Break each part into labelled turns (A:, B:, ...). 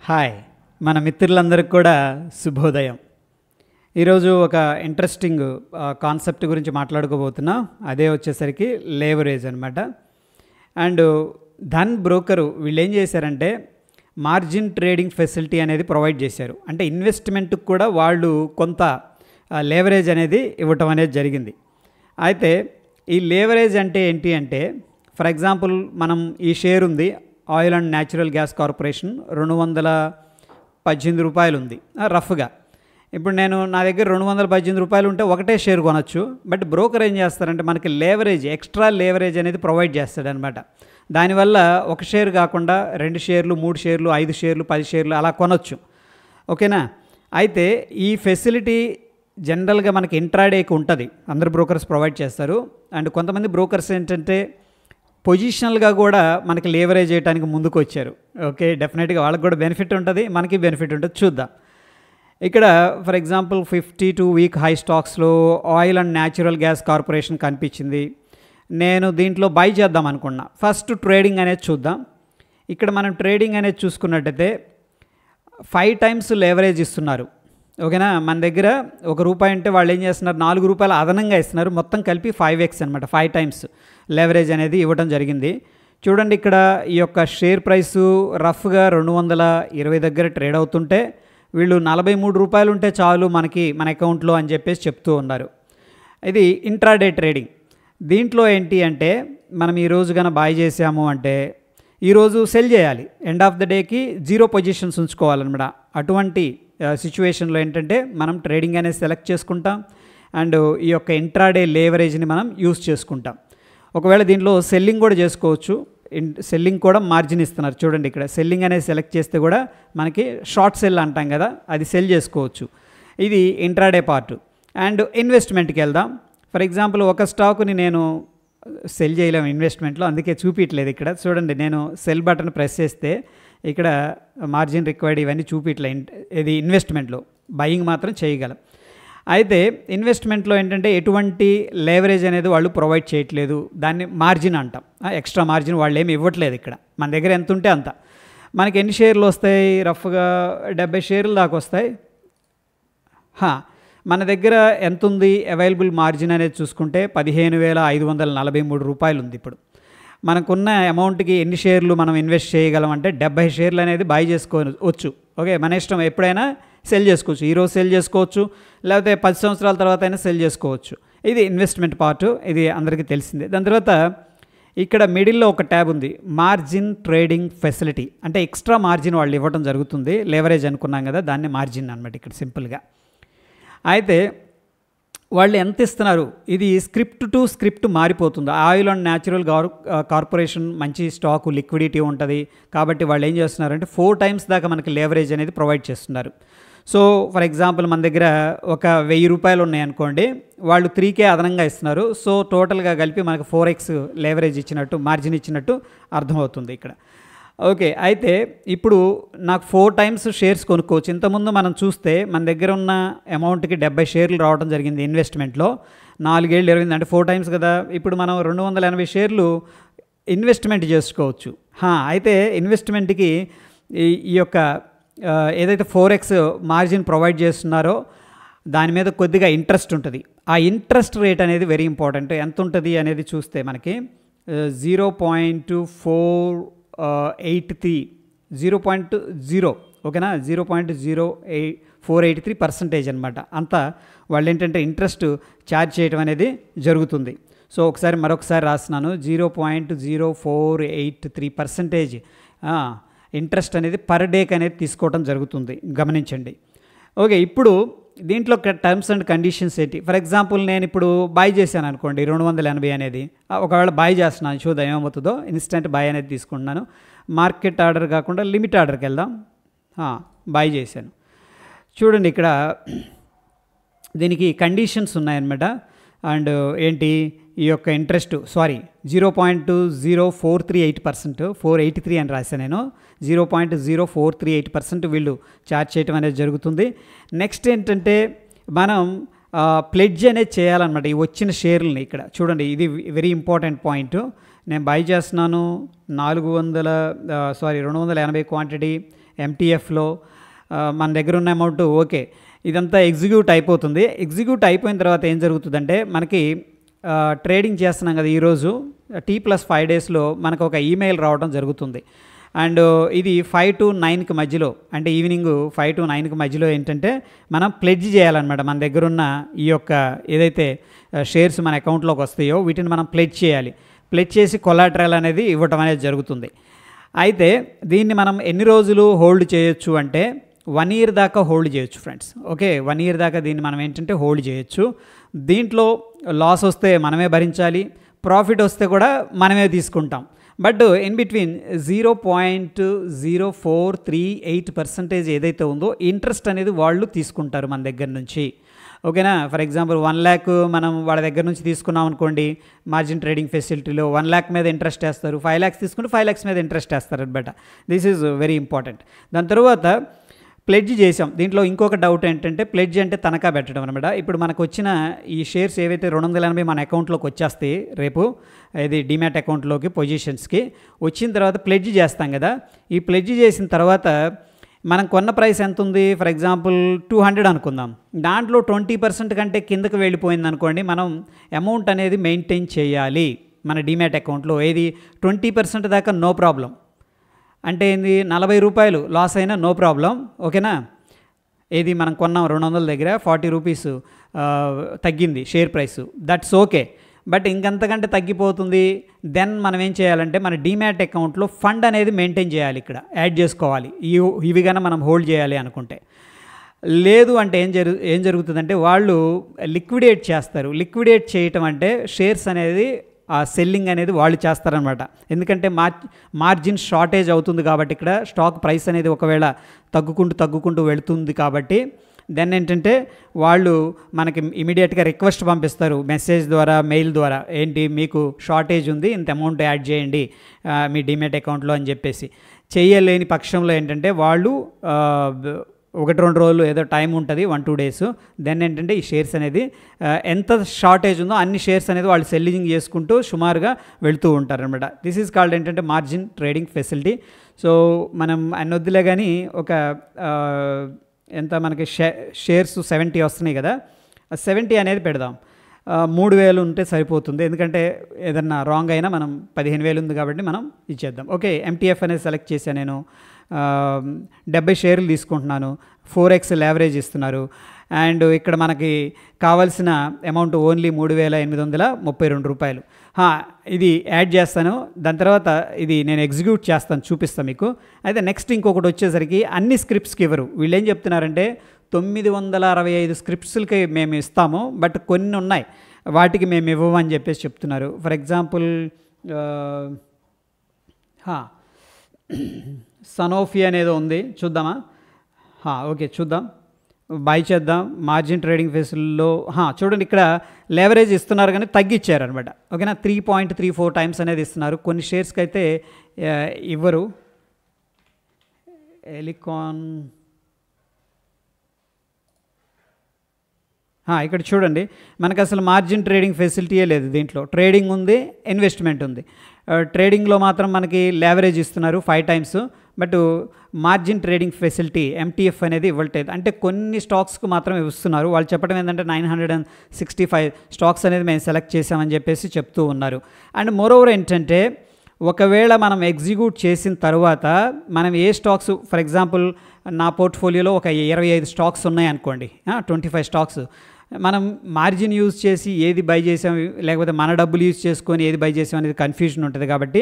A: Hi మన మిత్రులందరికీ కూడా శుభోదయం. ఈరోజు ఒక ఇంట్రెస్టింగ్ కాన్సెప్ట్ గురించి మాట్లాడుకోబోతున్నాం. అదే వచ్చేసరికి లేవరేజ్ అనమాట. అండ్ ధన్ బ్రోకరు వీళ్ళు ఏం చేశారంటే మార్జిన్ ట్రేడింగ్ ఫెసిలిటీ అనేది ప్రొవైడ్ చేశారు. అంటే ఇన్వెస్ట్మెంట్కి కూడా వాళ్ళు కొంత లేవరేజ్ అనేది ఇవ్వటం అనేది జరిగింది. అయితే ఈ లేవరేజ్ అంటే ఏంటి అంటే, ఫర్ ఎగ్జాంపుల్ మనం ఈ షేర్ ఉంది oil and natural gas corporation, 218 రూపాయలు ఉంది రఫ్గా. ఇప్పుడు నా దగ్గర 218 రూపాయలు ఉంటే ఒకటే షేర్ కొనొచ్చు. బట్ బ్రోకర్ ఏం చేస్తారంటే మనకి లేవరేజ్, ఎక్స్ట్రా లేవరేజ్ అనేది ప్రొవైడ్ చేస్తాడనమాట. దానివల్ల ఒక షేర్ కాకుండా 2 షేర్లు, 3 షేర్లు, 5 షేర్లు, 10 షేర్లు అలా కొనొచ్చు. ఓకేనా? అయితే ఈ ఫెసిలిటీ జనరల్గా మనకి ఇంట్రాడేకి ఉంటుంది, అందరు బ్రోకర్స్ ప్రొవైడ్ చేస్తారు. అండ్ కొంతమంది బ్రోకర్స్ ఏంటంటే పొజిషనల్గా కూడా మనకి లేవరేజ్ చేయడానికి ముందుకు వచ్చారు. ఓకే, డెఫినెట్గా వాళ్ళకి కూడా బెనిఫిట్ ఉంటుంది, మనకి బెనిఫిట్ ఉంటుంది. చూద్దాం. ఇక్కడ ఫర్ ఎగ్జాంపుల్ 52 వీక్ హై స్టాక్స్లో oil and natural gas corporation కనిపించింది. నేను దీంట్లో బై చేద్దాం అనుకున్నా. ఫస్ట్ ట్రేడింగ్ అనేది చూద్దాం. ఇక్కడ మనం ట్రేడింగ్ అనేది చూసుకున్నట్టయితే 5 టైమ్స్ లేవరేజ్ ఇస్తున్నారు. ఓకేనా? మన దగ్గర ₹1 అంటే వాళ్ళు ఏం చేస్తున్నారు, ₹4 అదనంగా ఇస్తున్నారు. మొత్తం కలిపి 5x అనమాట, 5 టైమ్స్ లేవరేజ్ అనేది ఇవ్వడం జరిగింది. చూడండి, ఇక్కడ ఈ యొక్క షేర్ ప్రైసు రఫ్గా 220 దగ్గర ట్రేడ్ అవుతుంటే వీళ్ళు ₹43 ఉంటే చాలు మనకి మన అకౌంట్లో అని చెప్పేసి చెప్తూ ఉన్నారు. ఇది ఇంట్రాడే ట్రేడింగ్. దీంట్లో ఏంటి అంటే మనం ఈరోజు కన్నా బాయ్ చేసాము అంటే ఈరోజు సెల్ చేయాలి. ఎండ్ ఆఫ్ ద డేకి 0 పొజిషన్స్ ఉంచుకోవాలన్నమాట. అటువంటి సిచ్యువేషన్లో ఏంటంటే మనం ట్రేడింగ్ అనేది సెలెక్ట్ చేసుకుంటాం. అండ్ ఈ యొక్క ఇంట్రాడే లేవరేజ్ని మనం యూస్ చేసుకుంటాం. ఒకవేళ దీంట్లో సెల్లింగ్ కూడా చేసుకోవచ్చు. సెల్లింగ్ కూడా మార్జిన్ ఇస్తున్నారు. చూడండి, ఇక్కడ సెల్లింగ్ అనేది సెలెక్ట్ చేస్తే కూడా మనకి షార్ట్ సెల్ అంటాం కదా, అది సెల్ చేసుకోవచ్చు. ఇది ఇంట్రాడే పార్ట్. అండ్ ఇన్వెస్ట్మెంట్కి వెళ్దాం. ఫర్ ఎగ్జాంపుల్ ఒక స్టాకుని నేను సెల్ చేయలేము ఇన్వెస్ట్మెంట్లో, అందుకే చూపించలేదు. ఇక్కడ చూడండి, నేను సెల్ బటన్ ప్రెస్ చేస్తే ఇక్కడ మార్జిన్ రిక్వైర్డ్ ఇవన్నీ చూపించలే. ఇది ఇన్వెస్ట్మెంట్లో బయింగ్ మాత్రం చేయగలం. అయితే ఇన్వెస్ట్మెంట్లో ఏంటంటే ఎటువంటి లేవరేజ్ అనేది వాళ్ళు ప్రొవైడ్ చేయట్లేదు. దాన్ని మార్జిన్ అంటాం. ఎక్స్ట్రా మార్జిన్ వాళ్ళు ఏమి ఇవ్వట్లేదు. ఇక్కడ మన దగ్గర ఎంత ఉంటే అంత. మనకి ఎన్ని షేర్లు వస్తాయి? రఫ్గా 70 షేర్లు దాకా వస్తాయి. మన దగ్గర ఎంత ఉంది అవైలబుల్ మార్జిన్ అనేది చూసుకుంటే ₹15,543 ఉంది. ఇప్పుడు మనకున్న అమౌంట్కి ఎన్ని షేర్లు మనం ఇన్వెస్ట్ చేయగలం అంటే 70 షేర్లు అనేది బై చేసుకోవచ్చు. ఓకే, మన ఇష్టం, ఎప్పుడైనా సెల్ చేసుకోవచ్చు. ఈరోజు సెల్ చేసుకోవచ్చు, లేకపోతే 10 సంవత్సరాల తర్వాత అయినా సెల్ చేసుకోవచ్చు. ఇది ఇన్వెస్ట్మెంట్ పార్ట్, ఇది అందరికీ తెలిసిందే. దాని తర్వాత ఇక్కడ మిడిల్లో ఒక ట్యాబ్ ఉంది, మార్జిన్ ట్రేడింగ్ ఫెసిలిటీ. అంటే ఎక్స్ట్రా మార్జిన్ వాళ్ళు ఇవ్వడం జరుగుతుంది. లేవరేజ్ అనుకున్నాం కదా, దాన్ని మార్జిన్ అనమాట ఇక్కడ సింపుల్గా. అయితే వాళ్ళు ఎంత ఇస్తున్నారు? ఇది స్క్రిప్ట్ టు స్క్రిప్ట్ మారిపోతుంది. ఆయిల్ అండ్ న్యాచురల్ కార్పొరేషన్ మంచి స్టాకు, లిక్విడిటీ ఉంటుంది కాబట్టి వాళ్ళు ఏం చేస్తున్నారంటే 4 టైమ్స్ దాకా మనకి లేవరేజ్ అనేది ప్రొవైడ్ చేస్తున్నారు. సో ఫర్ ఎగ్జాంపుల్ మన దగ్గర ఒక ₹1000 ఉన్నాయనుకోండి, వాళ్ళు 3K అదనంగా ఇస్తున్నారు. సో టోటల్గా కలిపి మనకు 4x లేవరేజ్ ఇచ్చినట్టు, మార్జిన్ ఇచ్చినట్టు అర్థమవుతుంది ఇక్కడ. ఓకే, అయితే ఇప్పుడు నాకు 4 టైమ్స్ షేర్స్ కొనుక్కోవచ్చు. ఇంతకుముందు మనం చూస్తే మన దగ్గర ఉన్న అమౌంట్కి 70 షేర్లు రావడం జరిగింది ఇన్వెస్ట్మెంట్లో. 4 ఏళ్ళు 20 అంటే 4 టైమ్స్ కదా. ఇప్పుడు మనం 280 షేర్లు ఇన్వెస్ట్మెంట్ చేసుకోవచ్చు. అయితే ఇన్వెస్ట్మెంట్కి ఈ యొక్క ఏదైతే 4x మార్జిన్ ప్రొవైడ్ చేస్తున్నారో దాని మీద కొద్దిగా ఇంట్రెస్ట్ ఉంటుంది. ఆ ఇంట్రెస్ట్ రేట్ అనేది వెరీ ఇంపార్టెంట్. ఎంత ఉంటుంది అనేది చూస్తే మనకి 0.483 ఓకేనా, 0.0483% అనమాట. అంతా వాళ్ళు ఏంటంటే ఇంట్రెస్ట్ ఛార్జ్ చేయడం అనేది జరుగుతుంది. సో మరొకసారి రాస్తున్నాను, 0.0483% ఇంట్రెస్ట్ అనేది పర్ డేకి అనేది తీసుకోవడం జరుగుతుంది, గమనించండి. ఓకే, ఇప్పుడు దీంట్లో టర్మ్స్ అండ్ కండిషన్స్ ఏంటి? ఫర్ ఎగ్జాంపుల్ నేను ఇప్పుడు బై చేశాను అనుకోండి 280 అనేది. ఒకవేళ బై చేస్తున్నాను, చూద్దాం ఏమవుతుందో. ఇన్స్టెంట్ బై అనేది తీసుకుంటున్నాను. మార్కెట్ ఆర్డర్ కాకుండా లిమిట్ ఆర్డర్కి వెళ్దాం. బై చేశాను. చూడండి, ఇక్కడ దీనికి కండిషన్స్ ఉన్నాయన్నమాట. అండ్ ఏంటి ఈ యొక్క ఇంట్రెస్ట్ 0.0438%, 483 అని రాశాను నేను. 0.0438% వీళ్ళు ఛార్జ్ చేయటం అనేది జరుగుతుంది. నెక్స్ట్ ఏంటంటే మనం ప్లెడ్జ్ అనేది చేయాలన్నమాట ఈ వచ్చిన షేర్లని. ఇక్కడ చూడండి, ఇది వెరీ ఇంపార్టెంట్ పాయింట్. నేను బై చేస్తున్నాను 280 క్వాంటిటీ. ఎంటీఎఫ్లో మన దగ్గర ఉన్న అమౌంట్ ఓకే, ఇదంతా ఎగ్జిక్యూట్ అయిపోతుంది. ఎగ్జిక్యూట్ అయిపోయిన తర్వాత ఏం జరుగుతుందంటే మనకి ట్రేడింగ్ చేస్తున్నాం కదా ఈరోజు T+5 డేస్లో మనకు ఒక ఈమెయిల్ రావడం జరుగుతుంది. అండ్ ఇది 5 to 9కి మధ్యలో, అంటే ఈవినింగ్ 5 to 9కి మధ్యలో ఏంటంటే మనం ప్లెడ్జ్ చేయాలన్నమాట. మన దగ్గర ఉన్న ఈ యొక్క ఏదైతే షేర్స్ మన అకౌంట్లోకి వస్తాయో వీటిని మనం ప్లెడ్జ్ చేయాలి. ప్లెడ్జ్ చేసి కొలాటరల్ అనేది ఇవ్వటం అనేది జరుగుతుంది. అయితే దీన్ని మనం ఎన్ని రోజులు హోల్డ్ చేయొచ్చు అంటే 1 year దాకా హోల్డ్ చేయొచ్చు ఫ్రెండ్స్. ఓకే, 1 year దాకా దీన్ని మనం ఏంటంటే హోల్డ్ చేయొచ్చు. దీంట్లో లాస్ వస్తే మనమే భరించాలి, ప్రాఫిట్ వస్తే కూడా మనమే తీసుకుంటాం. బట్ ఇన్ బిట్వీన్ 0.0438% ఏదైతే ఉందో ఇంట్రెస్ట్ అనేది వాళ్ళు తీసుకుంటారు మన దగ్గర నుంచి. ఓకేనా, ఫర్ ఎగ్జాంపుల్ 1 lakh మనం వాళ్ళ దగ్గర నుంచి తీసుకున్నాం అనుకోండి, మార్జిన్ ట్రేడింగ్ ఫెసిలిటీలో 1 lakh మీద ఇంట్రెస్ట్ వేస్తారు. 5 lakhs తీసుకుంటే 5 lakhs మీద ఇంట్రెస్ట్ వేస్తారు అనమాట. This is very important. దాని తర్వాత ప్లెడ్జ్ చేసాం. దీంట్లో ఇంకొక డౌట్ ఏంటంటే ప్లెడ్జ్ అంటే తనఖా పెట్టడం అనమాట. ఇప్పుడు మనకు వచ్చిన ఈ షేర్స్ ఏవైతే 280 మన అకౌంట్లోకి వచ్చేస్తాయి రేపు, ఇది డిమాట్ అకౌంట్లోకి పొజిషన్స్కి వచ్చిన తర్వాత ప్లెడ్జ్ చేస్తాం కదా. ఈ ప్లెడ్జ్ చేసిన తర్వాత మనం కొన్న ప్రైస్ ఎంత ఉంది, ఫర్ ఎగ్జాంపుల్ 200 అనుకుందాం. దాంట్లో 20% కంటే కిందకి వెళ్ళిపోయింది అనుకోండి, మనం అమౌంట్ అనేది మెయింటైన్ చేయాలి మన డిమాట్ అకౌంట్లో. ఏది 20% దాకా నో ప్రాబ్లం. అంటే ఏంది, 40 రూపాయలు లాస్ అయినా నో ప్రాబ్లం. ఓకేనా, ఏది మనం కొన్నాం 200 దగ్గర 40 రూపీస్ తగ్గింది share price, that's okay. But ఇంకంతకంటే తగ్గిపోతుంది, దెన్ మనం ఏం చేయాలంటే మన డిమాట్ అకౌంట్లో ఫండ్ అనేది మెయింటైన్ చేయాలి, ఇక్కడ యాడ్ చేసుకోవాలి. ఇవి కన్నా మనం హోల్డ్ చేయాలి అనుకుంటే. లేదు అంటే ఏం జరుగుతుందంటే వాళ్ళు లిక్విడేట్ చేస్తారు. లిక్విడేట్ చేయటం అంటే షేర్స్ అనేది ఆ సెల్లింగ్ అనేది వాళ్ళు చేస్తారనమాట. ఎందుకంటే మార్జిన్ షార్టేజ్ అవుతుంది కాబట్టి ఇక్కడ స్టాక్ ప్రైస్ అనేది ఒకవేళ తగ్గుకుంటూ వెళుతుంది కాబట్టి దెన్ ఏంటంటే వాళ్ళు మనకి ఇమీడియట్గా రిక్వెస్ట్ పంపిస్తారు మెసేజ్ ద్వారా, మెయిల్ ద్వారా, ఏంటి మీకు షార్టేజ్ ఉంది, ఇంత అమౌంట్ యాడ్ చేయండి మీ డిమాట్ అకౌంట్లో అని చెప్పేసి. చేయలేని పక్షంలో ఏంటంటే వాళ్ళు 1-2 రోజులు ఏదో టైం ఉంటుంది, 1-2 days. దెన్ ఏంటంటే ఈ షేర్స్ అనేది ఎంత షార్టేజ్ ఉందో అన్ని షేర్స్ అనేది వాళ్ళు సెల్లింగ్ చేసుకుంటూ సుమారుగా వెళుతూ ఉంటారనమాట. దిస్ ఈజ్ కాల్డ్ ఏంటంటే మార్జిన్ ట్రేడింగ్ ఫెసిలిటీ. సో మనం అన్నొద్దులే కానీ ఒక ఎంత మనకి షేర్స్ 70 వస్తున్నాయి కదా, 70 అనేది పెడదాం. 3,000 ఉంటే సరిపోతుంది, ఎందుకంటే ఏదన్నా రాంగ్ అయినా మనం 15,000 ఉంది కాబట్టి మనం ఇచ్చేద్దాం. ఓకే, MTF అనేది సెలెక్ట్ చేశాను నేను. 70 షేర్లు తీసుకుంటున్నాను, 4x యావరేజ్ ఇస్తున్నారు. అండ్ ఇక్కడ మనకి కావాల్సిన అమౌంట్ ఓన్లీ 3,832 రూపాయలు. ఇది యాడ్ చేస్తాను, దాని తర్వాత ఇది నేను ఎగ్జిక్యూట్ చేస్తాను, చూపిస్తాను మీకు. అయితే నెక్స్ట్ ఇంకొకటి వచ్చేసరికి అన్ని స్క్రిప్ట్స్కి ఇవ్వరు. వీళ్ళు ఏం చెప్తున్నారంటే 965 స్క్రిప్ట్స్కి మేము ఇస్తాము, బట్ కొన్ని ఉన్నాయి వాటికి మేము ఇవ్వమని చెప్పేసి చెప్తున్నారు. ఫర్ ఎగ్జాంపుల్ సనోఫీ అనేది ఉంది, చూద్దామా? ఓకే, చూద్దాం, బై చేద్దాం. మార్జిన్ ట్రేడింగ్ ఫెసిలిటీలో చూడండి ఇక్కడ లెవరేజ్ ఇస్తున్నారు కానీ తగ్గిచ్చారు అనమాట. ఓకేనా, 3.34 times అనేది ఇస్తున్నారు. కొన్ని షేర్స్కి అయితే ఇవ్వరు. ఎలికాన్ ఇక్కడ చూడండి మనకు అసలు మార్జిన్ ట్రేడింగ్ ఫెసిలిటీయే లేదు. దీంట్లో ట్రేడింగ్ ఉంది, ఇన్వెస్ట్మెంట్ ఉంది. ట్రేడింగ్లో మాత్రం మనకి లెవరేజ్ ఇస్తున్నారు 5 times, but margin trading facility MTF అనేది ఇవ్వట్లేదు. అంటే కొన్ని స్టాక్స్కి మాత్రం ఇస్తున్నారు. వాళ్ళు చెప్పడం ఏంటంటే 965 స్టాక్స్ అనేది మేము సెలెక్ట్ చేసామని చెప్పేసి చెప్తూ ఉన్నారు. అండ్ మోరోవర్ ఏంటంటే ఒకవేళ మనం ఎగ్జిక్యూట్ చేసిన తర్వాత మనం ఏ స్టాక్స్, ఫర్ ఎగ్జాంపుల్ నా పోర్ట్ఫోలియోలో ఒక 25 స్టాక్స్ ఉన్నాయనుకోండి, 25 స్టాక్స్, మనం మార్జిన్ యూజ్ చేసి ఏది బై చేసాం లేకపోతే మన డబ్బులు యూజ్ చేసుకొని ఏది బై చేసాం అనేది కన్ఫ్యూజన్ ఉంటుంది. కాబట్టి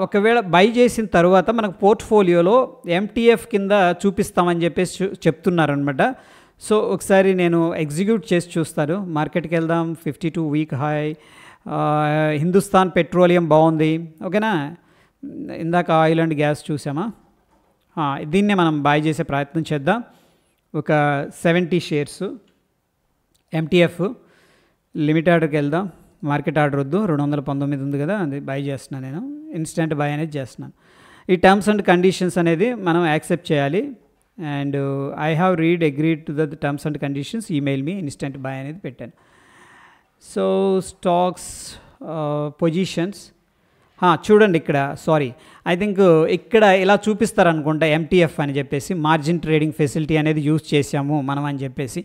A: ఒకవేళ బై చేసిన తర్వాత మనకు పోర్ట్ఫోలియోలో MTF కింద చూపిస్తామని చెప్పేసి చెప్తున్నారనమాట. సో ఒకసారి నేను ఎగ్జిక్యూట్ చేసి చూస్తాను. మార్కెట్కి వెళ్దాం. 52 వీక్ హై. హిందుస్థాన్ పెట్రోలియం బాగుంది. ఓకేనా, ఇందాక ఆయిల్ అండ్ గ్యాస్ చూసామా? దీన్నే మనం బై చేసే ప్రయత్నం చేద్దాం. ఒక 70 షేర్స్ MTF లిమిట్ ఆర్డర్కి వెళ్దాం. మార్కెట్ ఆర్డర్ వద్దు, 219 ఉంది కదా, అది బై చేస్తున్నాను నేను. ఇన్స్టెంట్ బై అనేది చేస్తున్నాను. ఈ టర్మ్స్ అండ్ కండిషన్స్ అనేది మనం యాక్సెప్ట్ చేయాలి. And I have agreed to the terms and conditions, email me, instant by అనేది పెట్టాను. సో స్టాక్స్ పొజిషన్స్ చూడండి ఇక్కడ సారీ ఐ థింక్ ఇక్కడ ఇలా చూపిస్తారనుకుంటా ఎంటీఎఫ్ అని చెప్పేసి మార్జిన్ ట్రేడింగ్ ఫెసిలిటీ అనేది యూజ్ చేసాము మనం అని చెప్పేసి.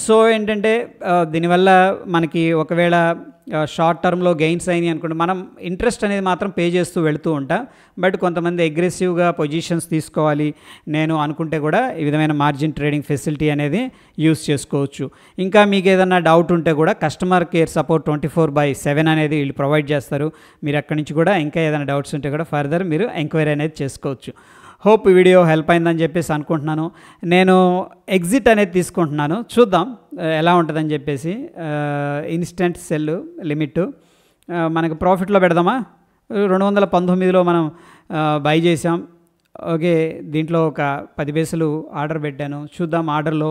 A: సో ఏంటంటే దీనివల్ల మనకి ఒకవేళ షార్ట్ టర్మ్లో గెయిన్స్ అయినాయి అనుకోండి, మనం ఇంట్రెస్ట్ అనేది మాత్రం పే చేస్తూ వెళుతూ ఉంటాం. బట్ కొంతమంది అగ్రెసివ్గా పొజిషన్స్ తీసుకోవాలి నేను అనుకుంటే కూడా ఈ విధమైన మార్జిన్ ట్రేడింగ్ ఫెసిలిటీ అనేది యూస్ చేసుకోవచ్చు. ఇంకా మీకు ఏదైనా డౌట్ ఉంటే కూడా కస్టమర్ కేర్ సపోర్ట్ 24/7 అనేది వీళ్ళు ప్రొవైడ్ చేస్తారు. మీరు అక్కడి నుంచి కూడా ఇంకా ఏదైనా డౌట్స్ ఉంటే కూడా ఫర్దర్ మీరు ఎంక్వైరీ అనేది చేసుకోవచ్చు. హోప్ ఈ వీడియో హెల్ప్ అయిందని చెప్పేసి అనుకుంటున్నాను. నేను ఎగ్జిట్ అనేది తీసుకుంటున్నాను, చూద్దాం ఎలా ఉంటుందని చెప్పేసి. ఇన్స్టెంట్ సెల్ లిమిట్ మనకు ప్రాఫిట్లో పెడదామా? 219లో మనం బై చేసాం. ఓకే, దీంట్లో ఒక 10 పైసలు ఆర్డర్ పెట్టాను, చూద్దాం. ఆర్డర్లో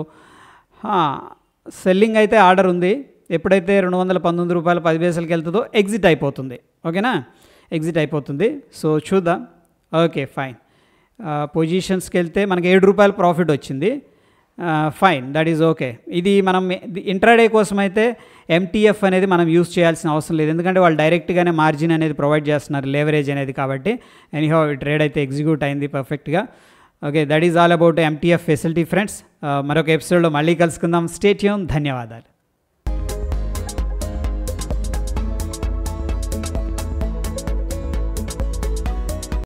A: సెల్లింగ్ అయితే ఆర్డర్ ఉంది. ఎప్పుడైతే 219 రూపాయలు 10 పైసలకి వెళ్తుందో ఎగ్జిట్ అయిపోతుంది. ఓకేనా, ఎగ్జిట్ అయిపోతుంది. సో చూద్దాం. Okay fine. పొజిషన్స్కి వెళ్తే మనకి 7 రూపాయలు ప్రాఫిట్ వచ్చింది. Fine, that is okay. ఇది మనం ఇంట్రాడే కోసం అయితే ఎంటీఎఫ్ అనేది మనం యూస్ చేయాల్సిన అవసరం లేదు, ఎందుకంటే వాళ్ళు డైరెక్ట్గానే మార్జిన్ అనేది ప్రొవైడ్ చేస్తున్నారు, లేవరేజ్ అనేది. కాబట్టి ఎనీహౌ ట్రేడ్ అయితే ఎగ్జిక్యూట్ అయింది పర్ఫెక్ట్గా. Okay, that is all about MTF facility friends. మరొక ఎపిసోడ్లో మళ్ళీ కలుసుకుందాం. Stay tune. ధన్యవాదాలు.